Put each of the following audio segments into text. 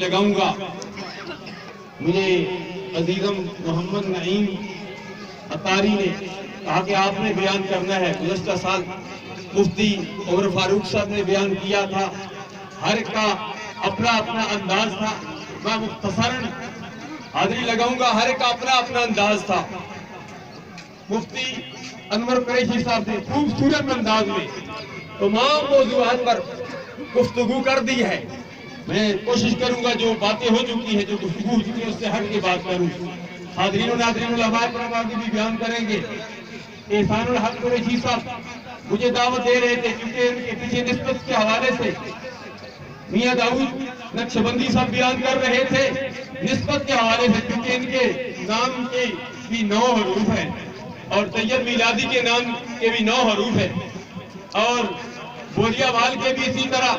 لگاؤں گا. مجھے عزیزم محمد نعیم اطاری نے کہا کہ آپ نے بیان کرنا ہے. گزشتہ سال مفتی عمر فاروق صاحب نے بیان کیا تھا. ہر ایک کا اپنا اپنا انداز تھا. میں مختصراً حاضری لگاؤں گا. ہر ایک کا اپنا اپنا انداز تھا. مفتی انور قریشی صاحب نے خوبصورت انداز میں تمام موضوعات پر گفتگو کر دی ہے. میں کوشش کروں گا جو باتیں ہو چکی ہیں, جو گفتگو ہو چکی ہے, اس سے ہٹ کے بات کروں. حاضرین و ناظرین علماء کرام بھی بیان کریں گے. احسان الحق قریشی صاحب مجھے دعوت دے رہے تھے کیونکہ ان کے پیچھے نسبت کے حوالے سے میاں داؤد نقشبندی صاحب بیان کر رہے تھے نسبت کے حوالے سے, کیونکہ ان کے نام کے بھی 9 حروف ہیں اور طیب میلادی کے نام کے بھی 9 حروف ہیں اور بوریا وال کے بھی اسی طرح,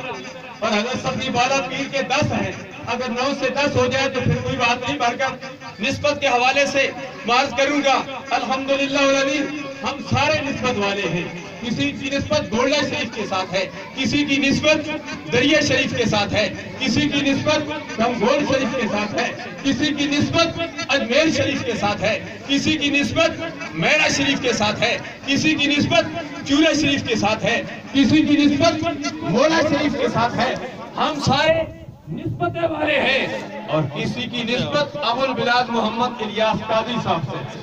اور حضرت سبزی بالا پیر کے 10 ہیں. اگر 9 سے 10 ہو جائے تو پھر کوئی بات نہیں, بھر کر نسبت کے حوالے سے معاذ کروں گا. الحمدللہ العظیم ہم سارے نسبت والے ہیں. کسی کی نسبت گولڈا شریف کے ساتھ ہے, کسی کی نسبت دریا شریف کے ساتھ ہے, کسی کی نسبت گنگور شریف کے ساتھ ہے, کسی کی نسبت اجمیر شریف کے ساتھ ہے, کسی کی نسبت میرا شریف کے ساتھ ہے, کسی کی نسبت چورا شریف کے ساتھ ہے, کسی کی نسبت مولا شریف کے ساتھ ہے. ہم سارے نسبت والے ہیں اور کسی کی نسبت ابو البلاد محمد الیاس قادری صاحب سے.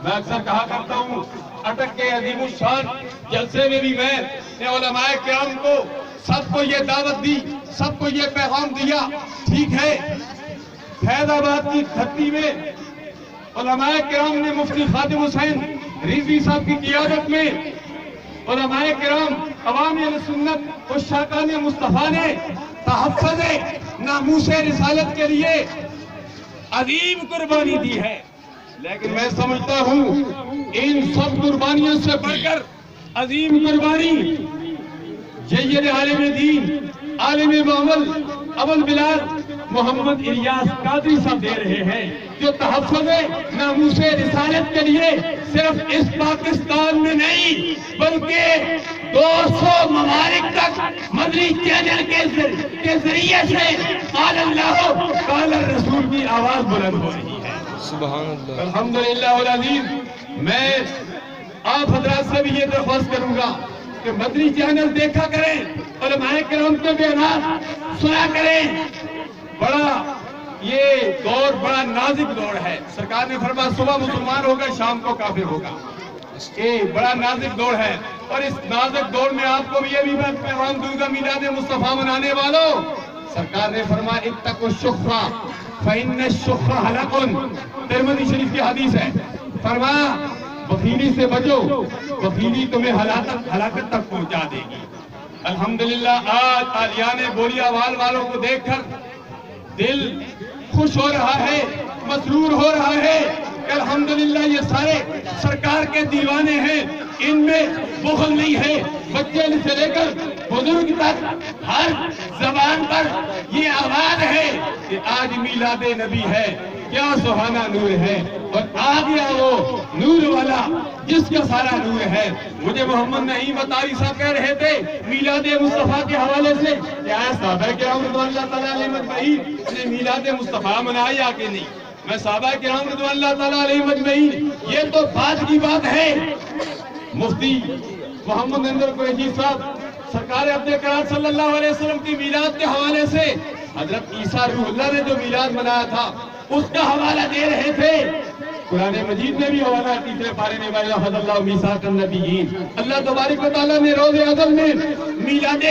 میں اکثر کہا کرتا ہوں اٹک کے عظیم الشان جلسے میں بھی میں نے علماء کرام کو سب کو یہ دعوت دی, سب کو یہ پیغام دیا. ٹھیک ہے, فیض آباد کی دھرتی میں علماء کرام نے مفتی خادم حسین رضوی صاحب کی قیادت میں علماء کرام عوام اہل سنت اور شاکان مصطفیٰ نے تحفظ ناموس رسالت کے لیے عظیم قربانی دی ہے. لیکن میں سمجھتا ہوں ان سب قربانیوں سے بڑھ کر عظیم قربانی جید عالم دین عالم بعمل ابو البلاد محمد الیاس قادری صاحب دے رہے ہیں, جو تحفظ ناموس رسالت کے لیے صرف اس پاکستان میں نہیں بلکہ 200 ممالک تک مدنی چینل کے ذریعے سے قال اللہ قال الرسول کی آواز بلند ہو رہی ہے. سبحان اللہ. الحمدللہ العظیم میں آپ حضرات سے بھی یہ درخواست کروں گا کہ مدنی چینل دیکھا کریں, علماء کرام کے بیانات سنا کریں. بڑا یہ دور بڑا نازک دور ہے. سرکار نے فرمایا صبح مسلمان ہوگا شام کو کافر ہوگا. یہ بڑا نازک دور ہے اور اس نازک دور میں آپ کو بھی یہ بھی میں پیغام دوں گا میلاد مصطفیٰ منانے والوں. سرکار نے فرمایا اتقوا الشح فإن الشح حلق. ترمذی شریف کی حدیث ہے. فرمایا بخیلی سے بچو, بخیلی تمہیں ہلاکت تک پہنچا دے گی. الحمدللہ آج عالیان بوریا وال والوں کو دیکھ کر دل خوش ہو رہا ہے, مسرور ہو رہا ہے کہ الحمدللہ یہ سارے سرکار کے دیوانے ہیں. ان میں بخل نہیں ہے. بچے سے لے کر بزرگ تک ہر زبان پر یہ آواز ہے کہ آج میلاد نبی ہے. کیا سہانا نور ہے اور آ گیا وہ نور والا جس کا سارا نور ہے. مجھے محمد نعیم اطاری صاحب کہہ رہے تھے میلاد مصطفیٰ کے حوالے سے کیا صحابہ کرام رضوان اللہ تعالیٰ علیہ مجمعین نے میلاد مصطفیٰ منایا کہ نہیں. میں صحابہ کرام رضوان اللہ تعالیٰ علیہ مجمعین یہ تو بعد کی بات ہے. مفتی محمد انور قریشی صاحب سرکار عبد کرام صلی اللہ علیہ وسلم کی میلاد کے حوالے سے حضرت عیسیٰ روح اللہ نے جو میلاد منایا تھا اس کا حوالہ دے رہے تھے. قرآن مجید میں بھی حوالہ تیسرے پارے میں وَإِذَا أَخَذَ اللَّهُ مِيثَاقَ النَّبِيِّينَ, اللہ تبارک و تعالیٰ نے روز اول میں میلاد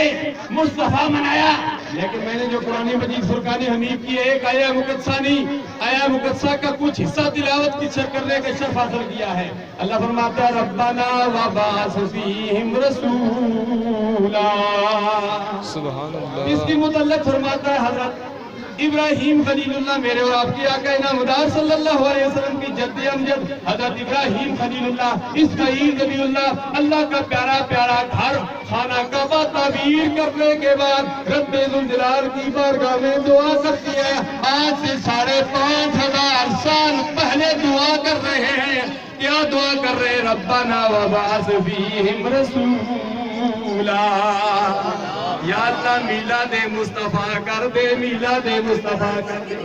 مصطفیٰ منایا. لیکن میں نے جو قرآن مجید فرقان حمید کی ایک آیہ مقدسہ نہیں, آیہ مقدسہ کا کچھ حصہ تلاوت کی کرنے کا شرف حاصل کیا ہے. اللہ فرماتا ہے ربنا وبعث فیہم رسولا. سبحان اللہ. اس کی متعلق فرماتا ہے حضرت ابراہیم خلیل اللہ میرے اور آپ کی آقا انعامدار صلی اللہ علیہ وسلم کی جد امجد حضرت ابراہیم خلیل اللہ اسماعیل نبی اللہ اللہ کا پیارا پیارا گھر خانہ کعبہ تعمیر کرنے کے بعد رب ذوالجلال کی بارگاہ میں دعا کرتی ہے. آج سے 5,500 سال پہلے دعا کر رہے ہیں. کیا دعا کر رہے ہیں؟ ربنا وبعث فیہم رسولا. یا اللہ میلاد مصطفیٰ کر دے، میلاد مصطفیٰ کر دے۔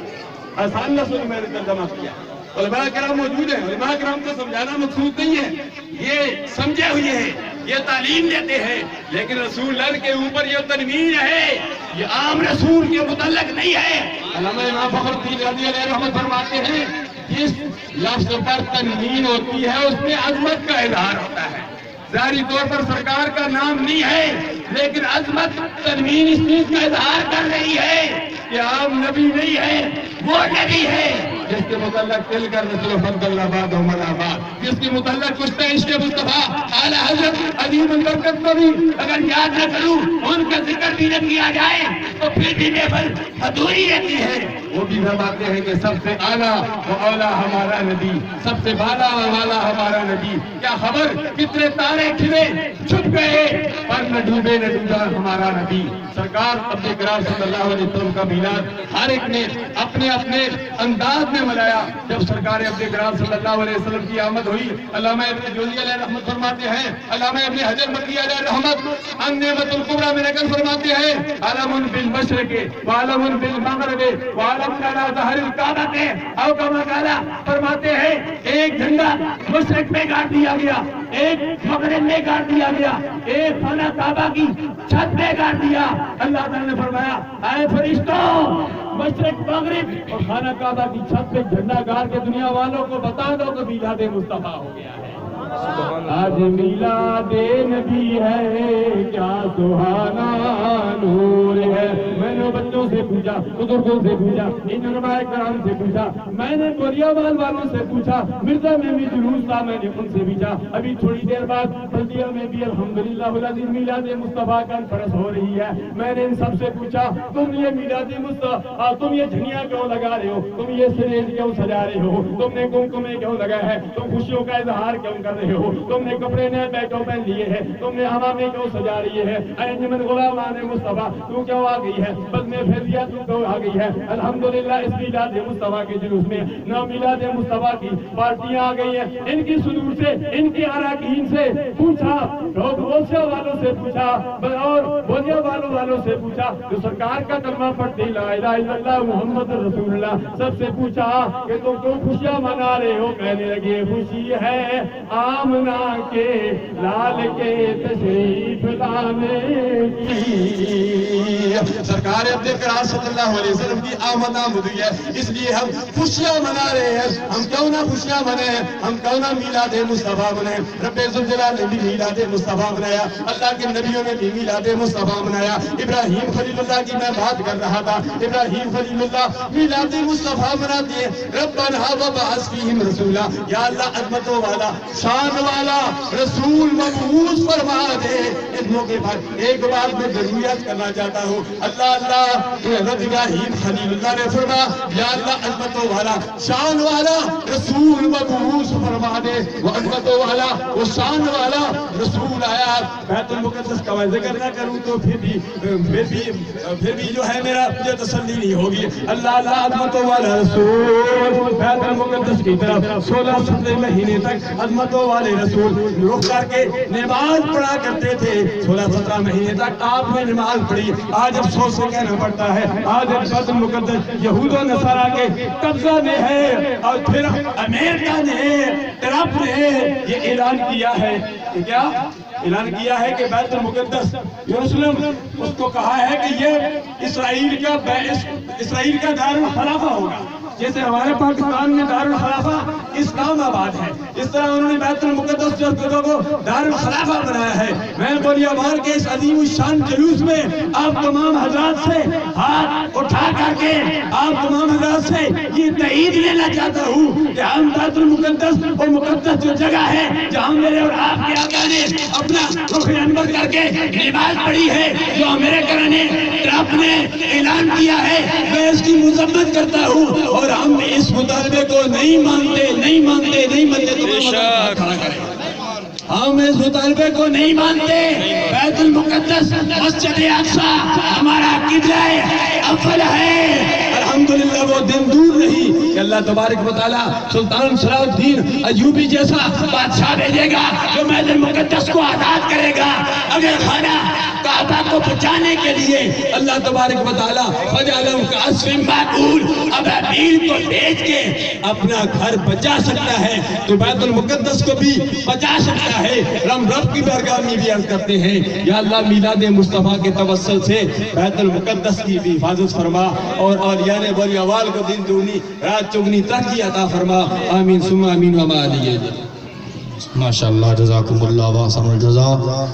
آسان لفظوں میں نے ترجمہ کیا، علماء کرام موجود ہیں، علماء کرام کو سمجھانا مقصود نہیں ہے، یہ سمجھے ہوئے ہیں، یہ تعلیم دیتے ہیں، لیکن رسول اللہ کے اوپر یہ تنوین ہے، یہ عام رسول کے متعلق نہیں ہے۔ علامہ امام فخر الدین رضی اللہ عنہ رحمت فرماتے ہیں جس لفظ پر تنوین ہوتی ہے اس میں عظمت کا اظہار ہوتا ہے، ظاہری طور پر سرکار کا نام نہیں ہے، لیکن عظمت تنوین اس چیز کا اظہار کر رہی ہے کہ عام نبی نہیں ہے، وہ نبی ہے جس کے متعلق تل کر رسول فضل اللہ باد و مناباد، جس کے متعلق کچھ عشق مصطفیٰ اعلیٰ حضرت عظیم البرکت کو بھی اگر یاد نہ کروں ان کا ذکر بھی نہ کیا جائے تو پھر بھی محفل ادھوری رہتی ہے۔ وہ بھی فرماتے ہیں کہ سب سے اعلیٰ و اولیٰ ہمارا نبی، سب سے بالا و والا ہمارا نبی، کیا خبر کتنے تارے کھلے چھپ گئے پر نہ ڈوبے نہ ڈوبا ہمارا نبی۔ سرکار عبد کرام صلی اللہ علیہ وسلم کا میلاد ہر ایک نے اپنے اپنے انداز میں منایا۔ جب سرکار عبد کرام صلی اللہ علیہ وسلم کی آمد ہوئی، علامہ ابن جوزی علیہ رحمت فرماتے ہیں، علامہ ابن حجر مکی علیہ رحمت النعمت الکبریٰ میں نقل فرماتے ہیں، علم بالمشرق وعلم بالمغرب وعلم علی ظہر الکعبہ، او کما قال، فرماتے ہیں ایک جھنڈا مشرق میں گاڑ دیا گیا، ایک مغرب میں گاڑ دیا گیا، ایک خانہ کعبہ کی چھت میں گاڑ دیا۔ اللہ تعالیٰ نے فرمایا اے فرشتوں، مشرق مغرب اور خانہ کعبہ کی چھت پہ جھنڈا گاڑ کے دنیا والوں کو بتا دو کہ میلاد مصطفیٰ ہو گیا ہے۔ آج میلاد نبی ہے کیا سہانا نور ہے۔ میں نے بچوں سے پوچھا، بزرگوں سے پوچھا، ان علماء کرام سے پوچھا، میں نے گوریابال والوں سے پوچھا، مرزا میں بھی جلوس تھا، میں نے ان سے پوچھا، ابھی تھوڑی دیر بعد بلدیہ میں بھی الحمدللہ العظیم میلاد مصطفیٰ کانفرنس ہو رہی ہے۔ میں نے ان سب سے پوچھا تم یہ میلاد مصطفیٰ، تم یہ جھنڈیاں کیوں لگا رہے ہو، تم یہ سریج کیوں سجا رہے ہو، تم نے کمکمے کیوں لگا ہے، تم خوشیوں کا اظہار کیوں کر رہے ہو، تم نے کپڑے نئے بیٹوں پہن لیے ہیں، تم نے عوامیں کیوں سجا رہی ہے، انجمن غلامان مصطفیٰ تو کیوں آ گئی ہے، بزم فیضیہ تو کیوں آ گئی ہے۔ الحمدللہ اس میلاد مصطفیٰ کے جلوس میں نہ میلاد مصطفیٰ کی پارٹیاں آ گئی ہیں، ان کی صدور سے، ان کی اراکین سے پوچھا، روسیا والوں سے پوچھا اور بولیا والوں سے پوچھا، جو سرکار کا کلمہ پڑھتے لا الہ الا اللہ محمد رسول اللہ، سب سے پوچھا کہ تم کیوں خوشیاں منا رہے ہو، کہنے لگے خوشی ہے آمنہ کے لال کے تشریف لانے کی۔ سرکار عبد کرام صلی اللہ علیہ وسلم کی آمد ہوئی ہے، اس لیے ہم خوشیاں منا رہے ہیں۔ ہم کیوں نہ خوشیاں منائیں، ہم کیوں نہ میلاد مصطفیٰ منائیں۔ رب ذوالجلال نے بھی میلاد مصطفیٰ منایا، اللہ کے نبیوں نے بھی میلاد مصطفیٰ منایا۔ ابراہیم خلیل اللہ کی میں بات کر رہا تھا، ابراہیم خلیل اللہ میلاد مصطفیٰ مناتے ہیں۔ ربنا وابعث فیہم رسولا، یا اللہ عظمتوں والا، شان والا رسول مبعوث فرما دے۔ اس موقع پر ایک بات میں ضروریات کرنا چاہتا ہوں، اللہ ابراہیم خلیل اللہ نے فرمایا یا اللہ عظمتوں والا، شان والا رسول مبعوث فرما دے۔ وہ عظمتوں والا، وہ شان والا رسول آیا۔ بیت المقدس کا میں ذکر نہ کروں تو پھر بھی جو ہے میرا مجھے تسلی نہیں ہوگی۔ اللہ عظمتوں والا رسول بیت المقدس کی طرف 16 مہینے تک عظمتوں والے رسول رخ کر کے نماز پڑھا کرتے تھے۔ 16-17 مہینے تک آپ نے نماز پڑھی۔ آج افسوس سے کہنا پڑتا ہے، آج بیت المقدس یہود و نصارہ کے قبضہ میں ہے، اور پھر امریکہ نے، ٹرمپ نے یہ اعلان کیا ہے کہ کیا اعلان کیا ہے کہ بیت المقدس یروشلم، اس کو کہا ہے کہ یہ اسرائیل کا دارالخلافہ ہوگا۔ جیسے ہمارے پاکستان میں دارالخلافہ اسلام آباد ہے، اس طرح انہوں نے بیت المقدس جو جگہ کو دارالخلافہ بنایا ہے۔ میں گوریابال کے اس عظیم الشان جلوس میں آپ تمام حضرات سے ہاتھ اٹھا کر کے آپ تمام حضرات سے یہ تائید لینا چاہتا ہوں کہ ہم بیت المقدس اور مقدس جو جگہ ہے جہاں میرے اور آپ کے آقا نے اپنا رخ انور کر کے نماز پڑھی ہے، جو امریکہ نے، ٹرمپ نے اعلان کیا ہے، میں اس کی مذمت کرتا ہوں، اور ہم اس مطالبے کو نہیں مانتے ہم اس مطالبے کو نہیں مانتے۔ بیت المقدس مسجد اقصی ہمارا قبلہ اول ہے۔ الحمدللہ وہ دن دور نہیں کہ اللہ تبارک و تعالیٰ سلطان صلاح الدین ایوبی جیسا بادشاہ بھیجے گا جو بیت المقدس کو آزاد کرے گا۔ اگر خانہ کعبہ کو بچانے کے لیے اللہ تبارک و تعالیٰ فجعلہم کعصف مأکول ابابیل کو بھیج کے اپنا گھر بچا سکتا ہے تو بیت المقدس کو بھی بچا سکتا ہے۔ ہم رب کی بارگاہ میں بھی عرض کرتے ہیں یا اللہ میلاد مصطفیٰ کے توسل سے بیت المقدس کی بھی حفاظت فرما اور اولیاء ولی اول کو دن دگنی رات چگنی ترقی عطا فرما، آمین ثم آمین وما علیہ۔ ماشاءاللہ، جزاکم اللہ و احسن الجزا۔